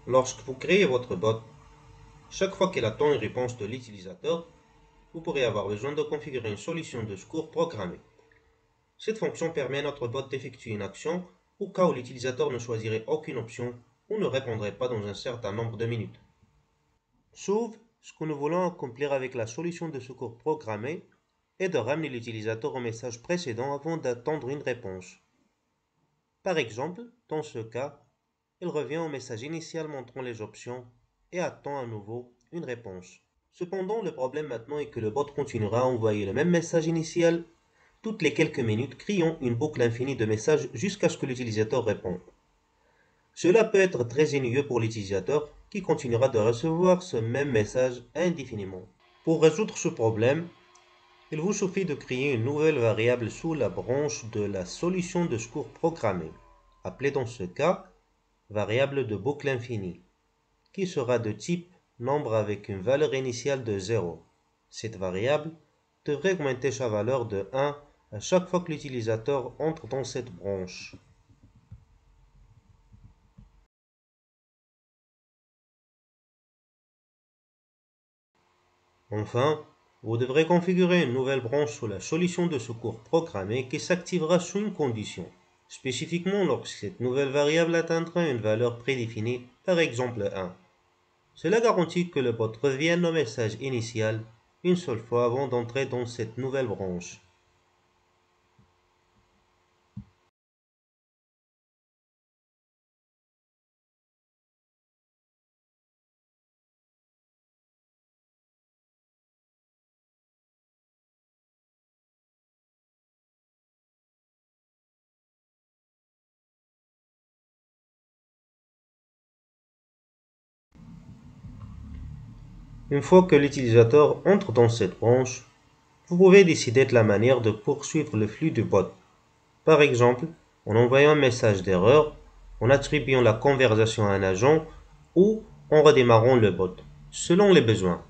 Lorsque vous créez votre bot, chaque fois qu'elle attend une réponse de l'utilisateur, vous pourrez avoir besoin de configurer une solution de secours programmée. Cette fonction permet à notre bot d'effectuer une action au cas où l'utilisateur ne choisirait aucune option ou ne répondrait pas dans un certain nombre de minutes. Sauf ce que nous voulons accomplir avec la solution de secours programmée est de ramener l'utilisateur au message précédent avant d'attendre une réponse. Par exemple, dans ce cas, il revient au message initial montrant les options et attend à nouveau une réponse. Cependant, le problème maintenant est que le bot continuera à envoyer le même message initial toutes les quelques minutes, créant une boucle infinie de messages jusqu'à ce que l'utilisateur réponde. Cela peut être très ennuyeux pour l'utilisateur qui continuera de recevoir ce même message indéfiniment. Pour résoudre ce problème, il vous suffit de créer une nouvelle variable sous la branche de la solution de secours programmée, appelée dans ce cas variable de boucle infinie, qui sera de type nombre avec une valeur initiale de 0. Cette variable devrait augmenter sa valeur de 1 à chaque fois que l'utilisateur entre dans cette branche. Enfin, vous devrez configurer une nouvelle branche sous la solution de secours programmée qui s'activera sous une condition, spécifiquement lorsque cette nouvelle variable atteindra une valeur prédéfinie, par exemple 1. Cela garantit que le bot revienne au message initial une seule fois avant d'entrer dans cette nouvelle branche. Une fois que l'utilisateur entre dans cette branche, vous pouvez décider de la manière de poursuivre le flux du bot. Par exemple, en envoyant un message d'erreur, en attribuant la conversation à un agent ou en redémarrant le bot, selon les besoins.